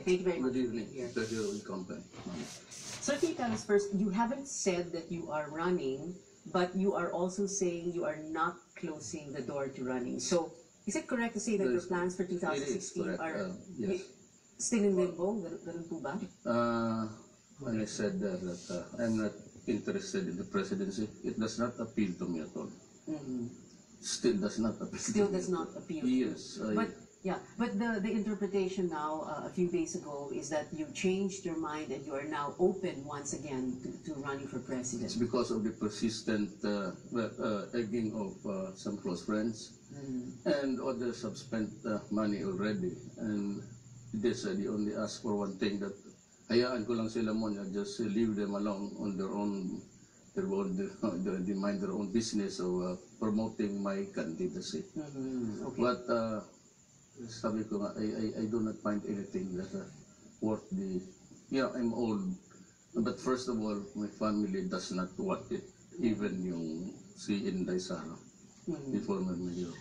Thank you very much. Good evening. Here. Pleasure in company. So can you tell us first, you haven't said that you are running, but you are also saying you are not closing the door to running. So is it correct to say that your plans for 2016 are yes. still in limbo? Ganun po ba? When I said that I'm not interested in the presidency, it does not appeal to me at all. Still does not appeal. Still does not appeal. Yes. But the interpretation now, a few days ago, is that you changed your mind and you are now open once again to running for president. It's because of the persistent egging of some close friends, and others have spent money already. And they said they only ask for one thing, that hayaan ko lang sila muna, just leave them alone on their own, they mind their own business of promoting my candidacy. Okay. But sabi ko nga, I do not find anything that worth the, I'm old. But first of all, my family does not want it. Even yung si Inday Sara, the former mayor.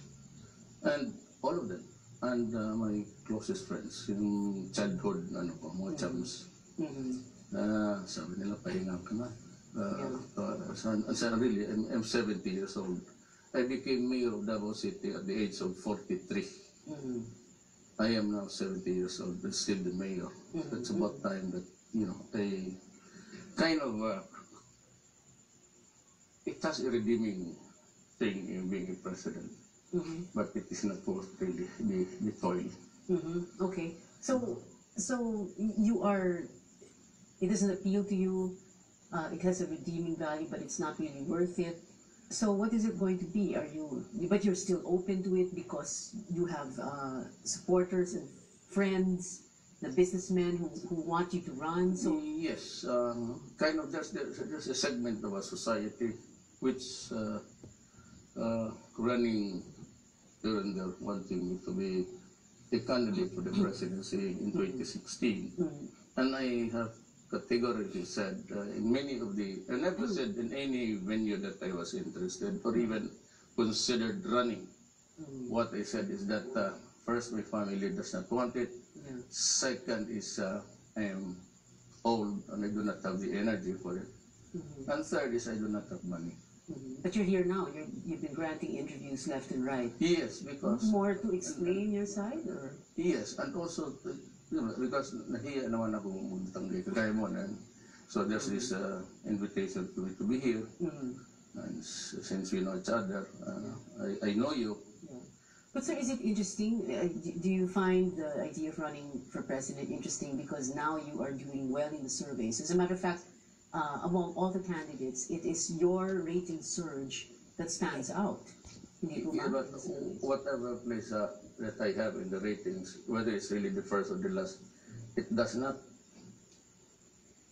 And all of them. And my closest friends, yung childhood, mga chums. Sabi nila, pahinga ka na. Really, I'm 70 years old. I became mayor of Davao City at the age of 43. I am now 70 years old, but still the mayor. It's about time that, a kind of, it has a redeeming thing in being a president, but it is not worth really the toil. Okay, so you are, it doesn't appeal to you, it has a redeeming value, but it's not really worth it. So what is it going to be? But you're still open to it because you have supporters and friends, the businessmen who want you to run. So yes, kind of there's a segment of our society which running during their wanting me to be a candidate for the presidency in 2016, and I have categorically said in many of the, I never said in any venue that I was interested or even considered running. What I said is that first, my family does not want it. Second is I am old and I do not have the energy for it. And third is I do not have money. But you're here now. You've been granting interviews left and right. Yes, because more to explain your side, or yes, and also because nahiya naman ako magtanggi kagaya mo, and so there's this invitation to me to be here, and since we know each other, I know you. But sir, is it interesting? Do you find the idea of running for president interesting because now you are doing well in the surveys? As a matter of fact, among all the candidates, it is your rating surge that stands out. Yeah, but whatever place that I have in the ratings, whether it's really the first or the last, it does not,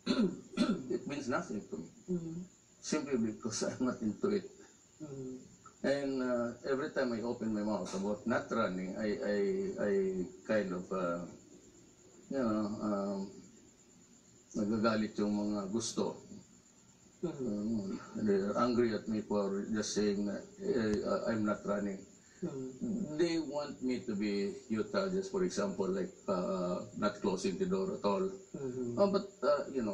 it means nothing to me. Simply because I'm not into it. And every time I open my mouth about not running, I kind of, nagagalit yung mga gusto. They're angry at me for just saying that I'm not running. They want me to be Utah, just for example, like not closing the door at all. But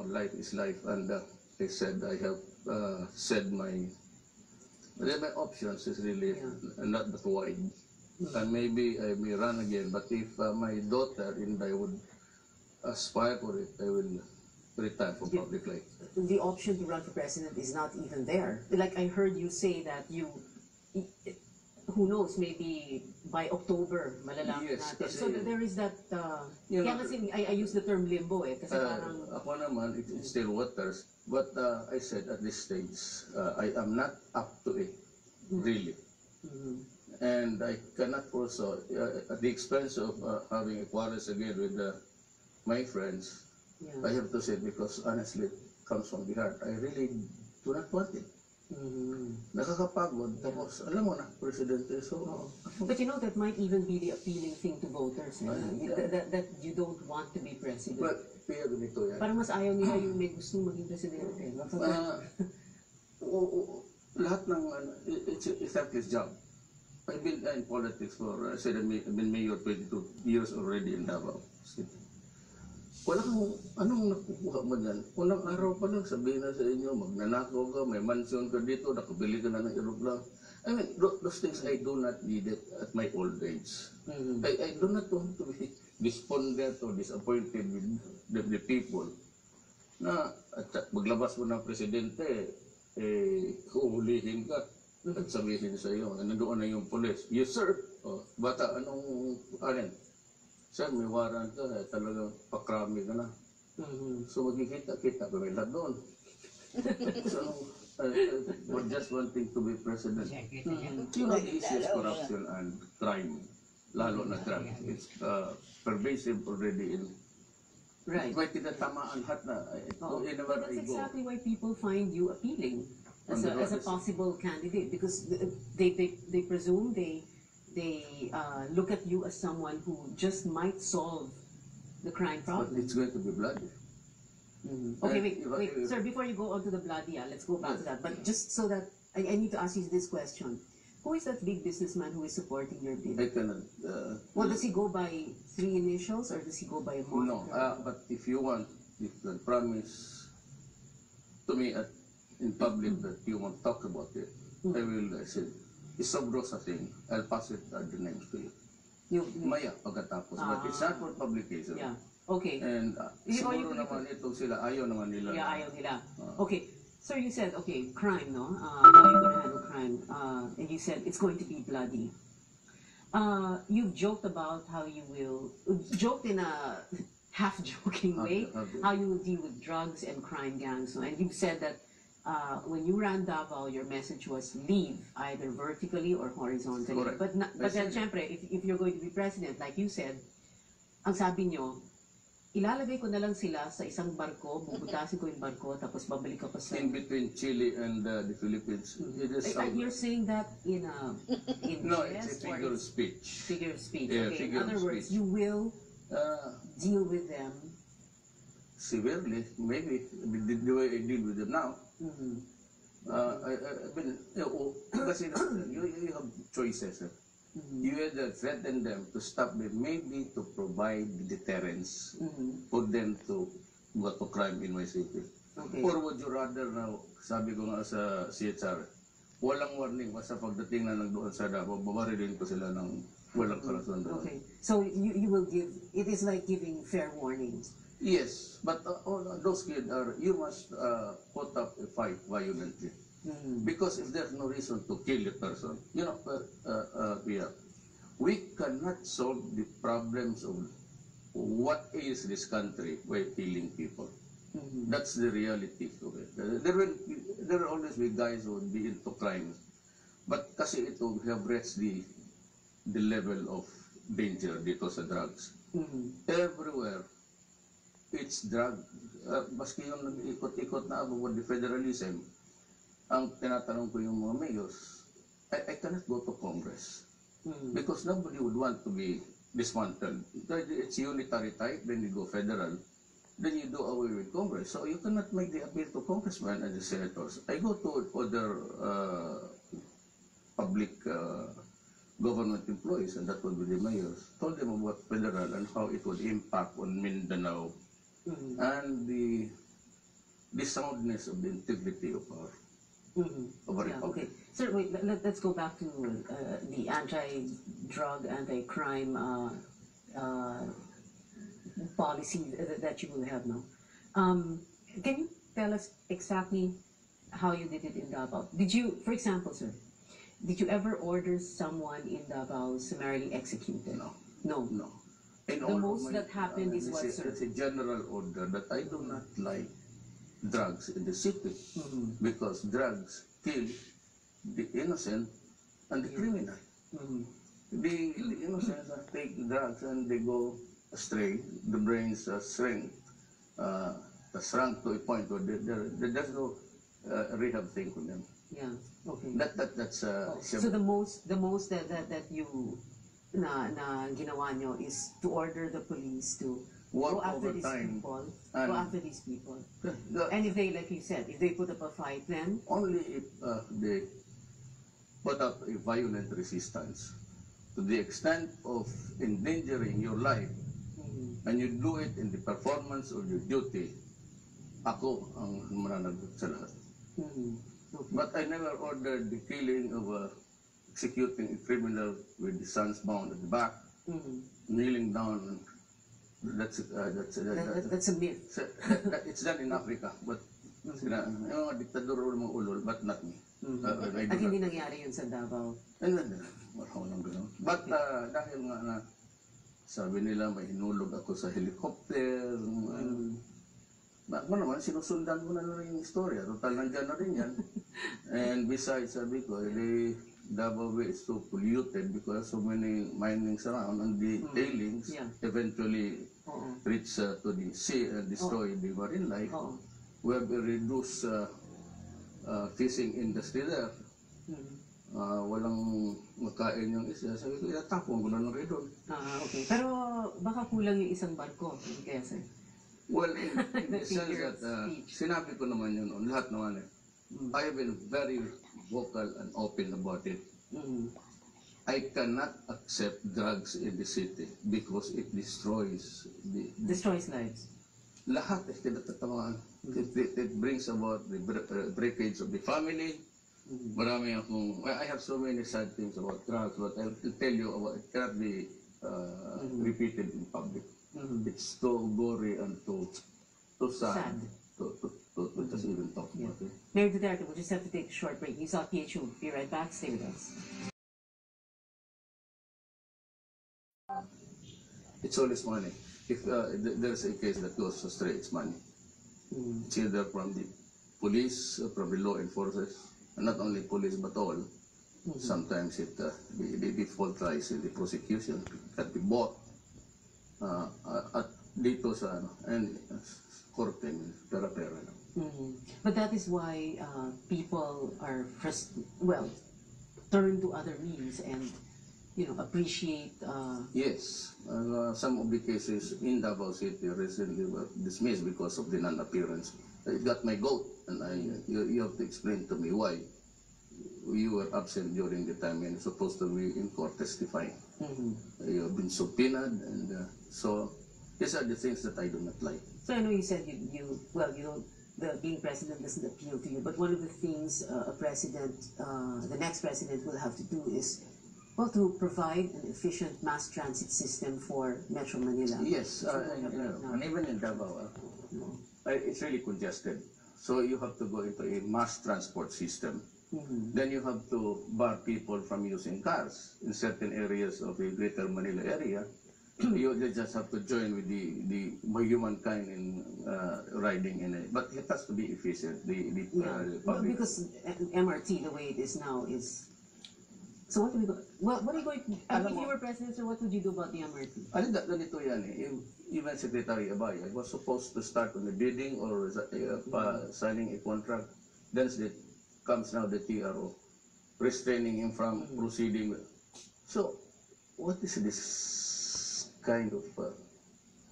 life is life, and they said I have said my options is really not that wide. And maybe I may run again, but if my daughter and I would aspire for it, I will retire from public life. The option to run for president is not even there. Like I heard you say that who knows, maybe by October, malalaman natin. So there is that, kaya kasi I use the term limbo kasi parang... Ako naman, it's still waters. But I said at this stage, I am not up to it, really. And I cannot also, at the expense of having a quarrels again with my friends, I have to say, because honestly, it comes from the heart, I really do not want it. Nakakapagod, tapos alam mo na, presidente, so... But that might even be the appealing thing to voters, that you don't want to be president. Well, kaya ganito yan. Parang mas ayaw nila yung may gustong maging presidente. Lahat ng, it's a thankless job. I've been in politics for, I said I've been mayor 22 years already in Davao City. wala kang, anong nakukuha mo dyan? Unang araw pa lang, sabihin na sa inyo, magnanakaw ka, may mansion ka dito, nakabili ka na ng aeroplano. I mean, those things I do not need it at my old age. I do not want to be despondent or disappointed with the people. Na at maglabas mo ng presidente, huhulihin ka at sabihin sa iyo, nandoon na yung police. Yes, sir. Oh, bata, anong, sir, may warrant ka, talagang pakrami ka na. So magkikita-kita ka lahat doon. So, we're just wanting to be president. You know, the issue is corruption and crime, lalo na drugs. It's pervasive already in. Right. May tinatamaan lahat na. But that's exactly why people find you appealing as a possible candidate, because they presume they look at you as someone who just might solve the crime problem. But it's going to be bloody. Okay, wait, sir, before you go on to the bloody, let's go back to that. But just so that, I need to ask you this question. Who is that big businessman who is supporting your bid? I cannot. Well, does he go by 3 initials or does he go by a moniker? No, but if you want, you can promise to me in public that you won't talk about it. I will say, Isobrosa thing, I'll pass it the names to you. Maya, pagkatapos. But it's not for publication. Yeah. Okay. And siguro naman ito sila, ayaw naman nila. Yeah, ayaw nila. Okay. Sir, you said, okay, crime, no? How are you going to handle crime? And you said it's going to be bloody. You've joked about how you will, joked in a half-joking way, how you will deal with drugs and crime gangs. No? And you've said that when you ran Davao, your message was leave, either vertically or horizontally. Correct. But then, syempre, if you're going to be president, like you said, ang sabi nyo, ilalagay ko na lang sila sa isang barko, bubutasin ko yung barko, tapos babalik ka pa sa... In between Chile and the Philippines. You're saying that in no, it's a figure of speech. Figure of speech. Yeah, okay. figure In other of words, speech. you will deal with them severely, maybe, the way I deal with them now. I mean, kasi you have choices. You either threaten them to stop them, maybe to provide deterrence for them to go to crime in my city. Okay. Or would you rather now, sabi ko nga sa CHR, walang warning, basta pagdating na lang doon sa Davao, babarilin ko sila ng walang karason doon. Okay. So you will give, it is like giving fair warnings. Yes, but those kids are, you must put up a fight violently. Because if there's no reason to kill a person, you know, we cannot solve the problems of what is this country by killing people. That's the reality of it. There will always be guys who will be into crimes. But kasi ito, we have reached the level of danger dito sa drugs. Everywhere, it's drug. Maski yung nag-ikot-ikot na about the federalism, ang tinatanong ko yung mga mayors, I cannot go to Congress. Because nobody would want to be dismantled. It's unitary type, then you go federal, then you do away with Congress. So you cannot make the appeal to congressmen and the senators. I go to other public government employees, and that would be the mayors, told them about federal and how it would impact on Mindanao and the soundness of the integrity of our Okay. Sir, wait, let's go back to the anti-drug, anti-crime policy that you will have now. Can you tell us exactly how you did it in Davao? Did you, for example, sir, did you ever order someone in Davao summarily executed? No. No. No. The most that happened is what, sir? It's a general order that I do not like drugs in the city because drugs kill the innocent and the criminal. The innocents take drugs and they go astray. The brains shrink to a point where there's no rehab thing for them. Yeah. Okay. That's so the most that you na ginawa nyo is to order the police to go after these people. Go after these people. And if they, like you said, if they put up a fight, then only if they put up a violent resistance to the extent of endangering your life, and you do it in the performance of your duty, ako ang mananagot sa lahat. But I never ordered the killing of executing a criminal with the sons bound at the back, kneeling down. That's a myth. It's done in Africa, but yung mga diktador o mga ulol, but not me. At hindi nangyari yun sa Davao. Walang gano'n. But dahil nga na sabi nila may hinulog ako sa helicopter, ako naman, sinusundan ko na rin yung istorya. Total, nandyan na rin yan. And besides, sabi ko, Davao Bay is so polluted because so many minings around and the tailings eventually reach to the sea and destroy the marine life. We have a reduced fishing industry there. Walang makain yung isa. Sabi ko, itatapon ko na rin doon. Okay. Pero baka kulang yung isang barko. Kaya sir. Well, in the sense that sinabi ko naman yun, lahat naman I have been very vocal and open about it. I cannot accept drugs in the city because it destroys destroys lives. Lahat tinatatamaan. It brings about the breakage of the family. Marami akong, I have so many sad things about drugs, but I'll tell you about it cannot be repeated in public. It's too gory and too sad. To just even talk about it. Mayor Duterte, we'll just have to take a short break. You saw PHU. Be right back. Stay with us. It's always money. If there's a case that goes astray, it's money. It's either from the police, from the law enforcers, and not only police but all. Sometimes the default lies in the prosecution that be bought at dito sa and korte, pera-pera. But that is why people are turn to other means and appreciate. Yes, some of the cases in Davao City recently were dismissed because of the non-appearance. I got my goat, and you have to explain to me why you were absent during the time when you're supposed to be in court testifying. You have been subpoenaed, and so these are the things that I do not like. So I know you said you don't. Being president doesn't appeal to you, but one of the things the next president will have to do is, to provide an efficient mass transit system for Metro Manila. Yes, and even in Davao, it's really congested. So you have to go into a mass transport system. Then you have to bar people from using cars in certain areas of the Greater Manila area. They just have to join with the humankind in riding in it, but it has to be efficient. Public. Because MRT, the way it is now, is. So what do we go? What are you going? If you were president, so what would you do about the MRT? Ganito yan Even Secretary Abay, I was supposed to start on the bidding or signing a contract. Then comes now the TRO, restraining him from proceeding. So, what is this kind of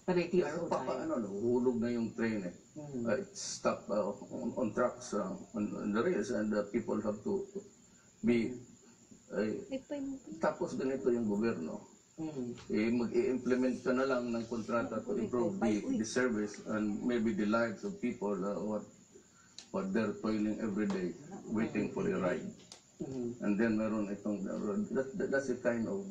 hulog na yung train it's stuck on trucks on the rails, and people have to be tapos ganito yung gobyerno. Mag-i-implement ka na lang ng kontrata to improve the service and maybe the lives of people what they're toiling every day waiting for a ride. And then meron itong that's a kind of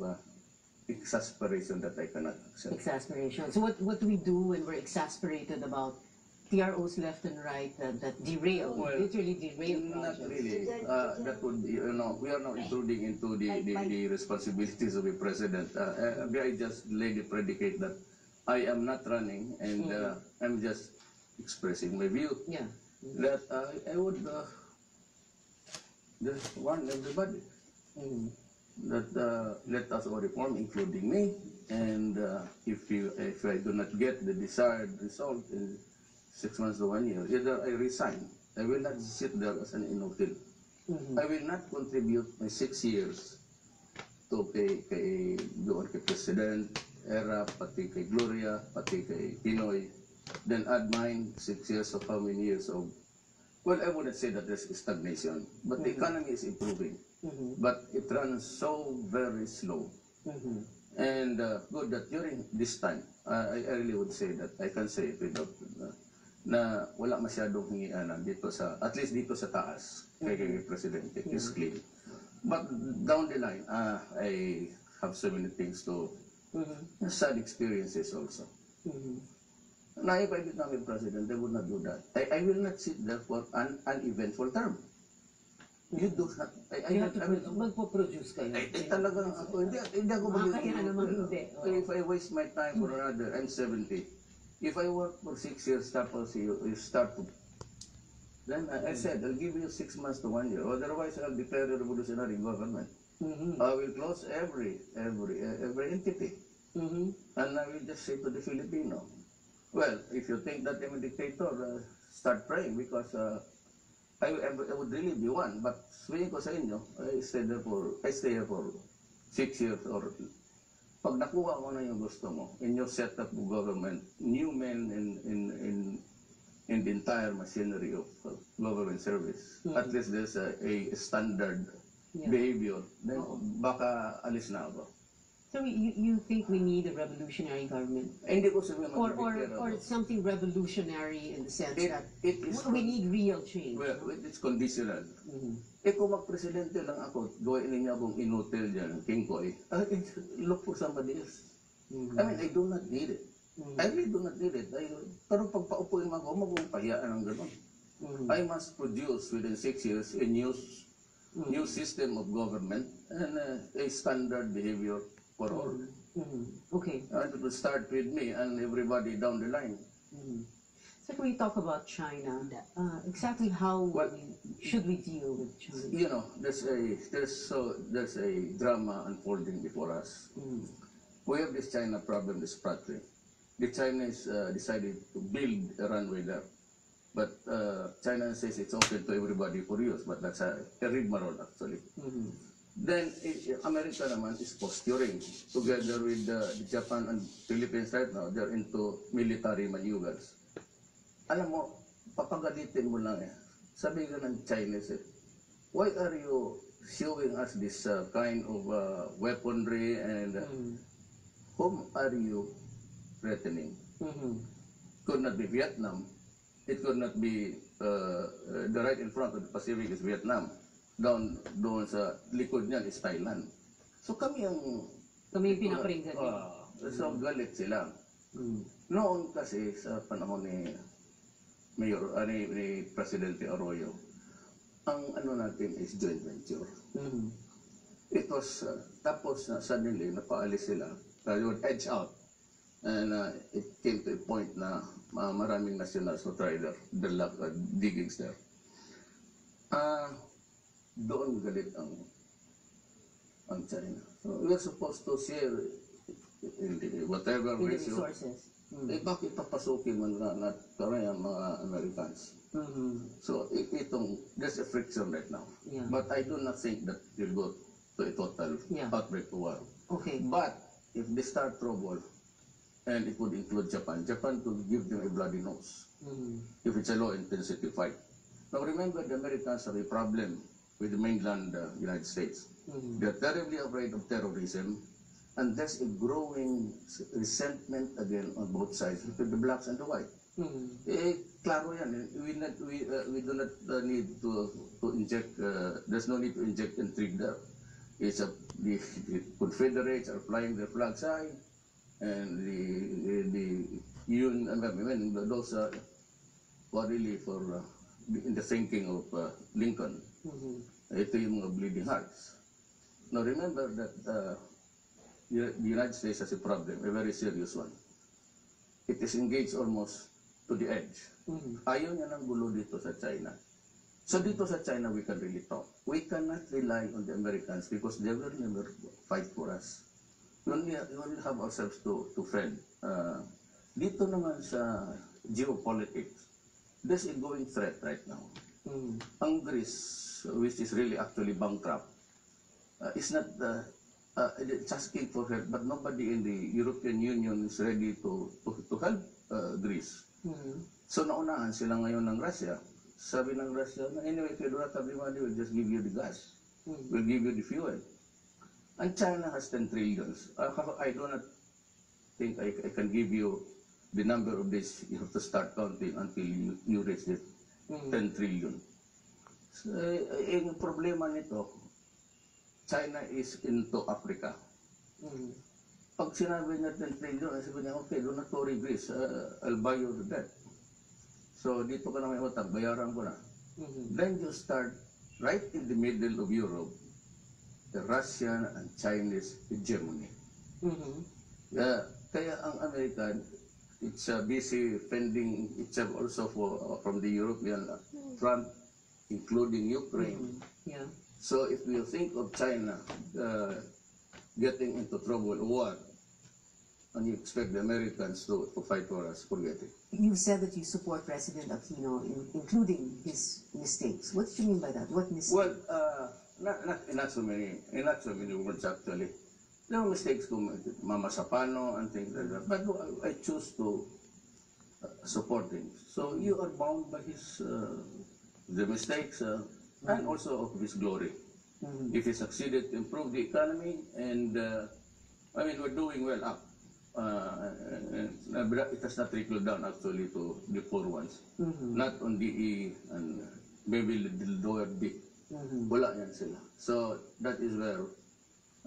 exasperation that I cannot accept. Exasperation. So what do we do when we're exasperated about TROs left and right that derail, literally derail projects? Not really. That would be, we are now intruding into the responsibilities of a president. I just lay the predicate that I am not running, and I'm just expressing my view. Yeah. That I would just warn everybody that let us all reform, including me, and if I do not get the desired result in 6 months to 1 year, either I resign. I will not sit there as an inutile. I will not contribute my 6 years to doon kay President Era, pati kay Gloria, pati kay Pinoy. Then add mine 6 years of how many years of, I wouldn't say that there's stagnation, but the economy is improving. But it runs so very slow. And good that during this time, I really would say that I can say it without na wala masyadong hingianan dito sa, at least dito sa taas, kay Presidente, is clean. But down the line, I have so many things to, sad experiences also. Na if I become a president, I would not do that. I will not sit there for an uneventful term. You do not. You have to magpo-produce kayo. Talagang ako, hindi ako Kaya naman hindi. If I waste my time for another, I'm 70. If I work for 6 years, tapos you start to, then I said, I'll give you 6 months to 1 year. Otherwise, I'll declare a revolutionary government. I will close every entity. And I will just say to the Filipino, well, if you think that I'm a dictator, start praying because I would really be one. But swing ko sa inyo, I stay here for 6 years or pag nakuha mo na yung gusto mo, in your setup of government, new men in the entire machinery of government service, at least there's a standard behavior, then baka alis na ako. So you think we need a revolutionary government? Hindi ko sabihin or something revolutionary in the sense that we need real change. Well, it's conditional. Kung mag-presidente lang ako, gawin niya akong inutil dyan, King Koy, look for somebody else. I mean, I do not need it. I really do not need it. Pero pag paupuin mo ako, magpapahiyaan ng gano'n. I must produce within 6 years a new system of government and a standard behavior for all. Okay. And it will start with me and everybody down the line. So can we talk about China? Exactly how should we deal with China? You know, there's a drama unfolding before us. We have this China problem, this Pratley. The Chinese decided to build a runway there. But China says it's open to everybody for use, but that's a rigmarole actually. Then America naman is posturing together with Japan and Philippines right now. They're into military maneuvers. Alam mo, papagalitin mo lang eh. Sabi ka ng Chinese why are you showing us this kind of weaponry and whom are you threatening? Could not be Vietnam. It could not be the right in front of the Pacific is Vietnam. Doon sa likod niyan is Thailand. So kami yung pinapringgan niyo. So galit sila. Noon kasi sa panahon ni Presidente Arroyo, ang ano natin is joint venture. It was, tapos suddenly napaalis sila, would edge out. And it came to a point na maraming nationals who tried their diggings there. Doon galit ang China. So we're supposed to share whatever in the resources. Bakit papasukin man na ang mga Americans? So there's a friction right now. But I do not think that will go to a total outbreak of war. Okay. But if they start trouble, and it would include Japan could give them a bloody nose. If it's a low-intensity fight. Now remember, the Americans have a problem with the mainland United States. They're terribly afraid of terrorism, and there's a growing resentment again on both sides, between the blacks and the white. Klaro yan. We do not need to inject, there's no need to inject intrigue there. The Confederates are flying their flags high, and the Union, those were really for in the thinking of Lincoln. Ito yung mga bleeding hearts. Now remember that the United States has a problem, a very serious one. It is engaged almost to the edge. Ayaw niya ng gulo dito sa China. So dito sa China, we can really talk. We cannot rely on the Americans because they will never fight for us. We only have ourselves to fend. Dito naman sa geopolitics, there's a going threat right now. Ang Greece, which is really actually bankrupt, is not it's asking for help, but nobody in the European Union is ready to help Greece. So naunahan sila ngayon ng Russia. Sabi ng Russia, anyway, if you do not have the money, we'll just give you the gas. We'll give you the fuel. And China has 10 trillions. I do not think I can give you the number of days you have to start counting until you reach the 10 trillion. So, yung problema nito, China is into Africa. Pag sinabi niya 10 trillion, sabi niya, okay, do not worry, Greece, I'll buy you the debt. So dito ka na may utang, bayaran ko na. Then you start right in the middle of Europe, the Russian and Chinese hegemony. Kaya ang American, it's busy fending itself also from the European front, including Ukraine. Yeah. So if you think of China getting into trouble, war, and you expect the Americans to fight for us, forget it. You said that you support President Aquino, including his mistakes. What do you mean by that? What mistakes? Well, not so many words actually. There were mistakes to Mama Sapano and things like that, but I choose to support him. So you are bound by his the mistakes and also of his glory. If he succeeded to improve the economy, and I mean we're doing well up. It has not trickled down actually to the poor ones. Not on DE and maybe the lower D. Wala yan sila. So that is where,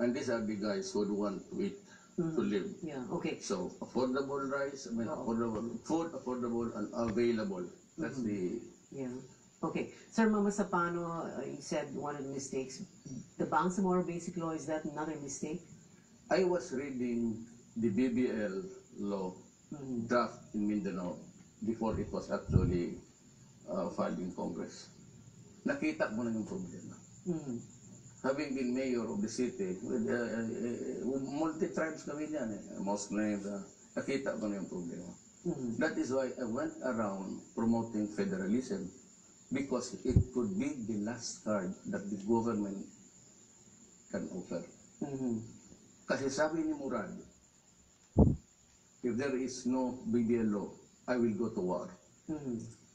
and these are the guys who want to eat, to live. Yeah, okay. So affordable rice, I mean affordable food, affordable and available. That's the... Yeah. Okay. Sir Mama Sapano, you said one of the mistakes, the Bangsamoro Basic Law, is that another mistake? I was reading the BBL law draft in Mindanao before it was actually filed in Congress. Nakita mo na yung problema. Having been mayor of the city, with multi-tribes kami dyan, most named, nakita mo na yung problema. That is why I went around promoting federalism, because it could be the last card that the government can offer. Kasi sabi ni Murad, if there is no BBL law, I will go to war.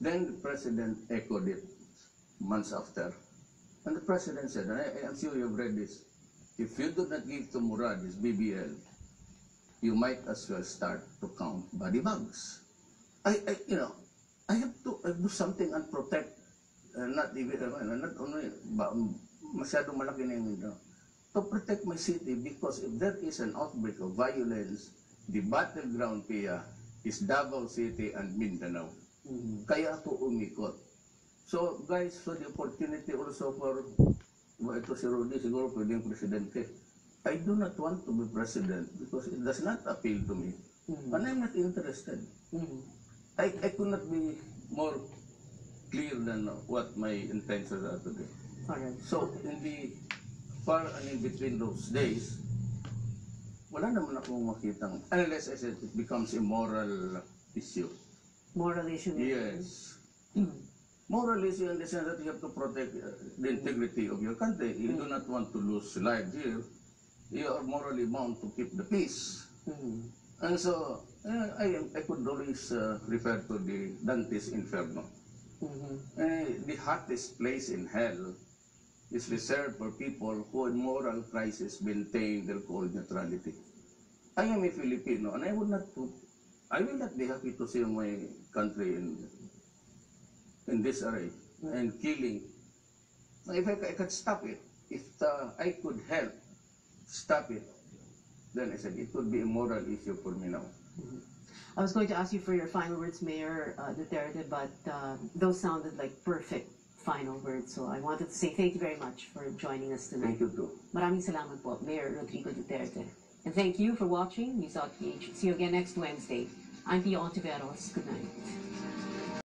Then the president echoed it months after. And the president said, and I'm sure you've read this, if you do not give to Murad his BBL, you might as well start to count body bags. I have to do something and protect, not only, masyadong malaki na yung, to protect my city, because if there is an outbreak of violence, the battleground Pia is Davao City and Mindanao. Kaya ako umikot. So guys, so the opportunity also for, ito si Rudy, siguro pwedeng presidente. I do not want to be president because it does not appeal to me. And I'm not interested. I could not be more clear than what my intentions are today. Alright. So in the far and in between those days, wala naman akong makitang, unless I said it becomes a moral issue. Moral issue? Yes. Moral issue in the sense that you have to protect the integrity of your country. You do not want to lose lives here. You are morally bound to keep the peace. And so, I could always refer to the Dante's Inferno. The hottest place in hell is reserved for people who in moral crisis maintain their cold neutrality. I am a Filipino, and I will not be happy to see my country in disarray and killing. If I could stop it, if I could help stop it, then I said it would be a moral issue for me now. I was going to ask you for your final words, Mayor Duterte, but those sounded like perfect final words. So I wanted to say thank you very much for joining us tonight. Thank you too. Maraming salamat po, Mayor Rodrigo Duterte. And thank you for watching News Out PH. See you again next Wednesday. I'm Pia Ontiveros. Good night.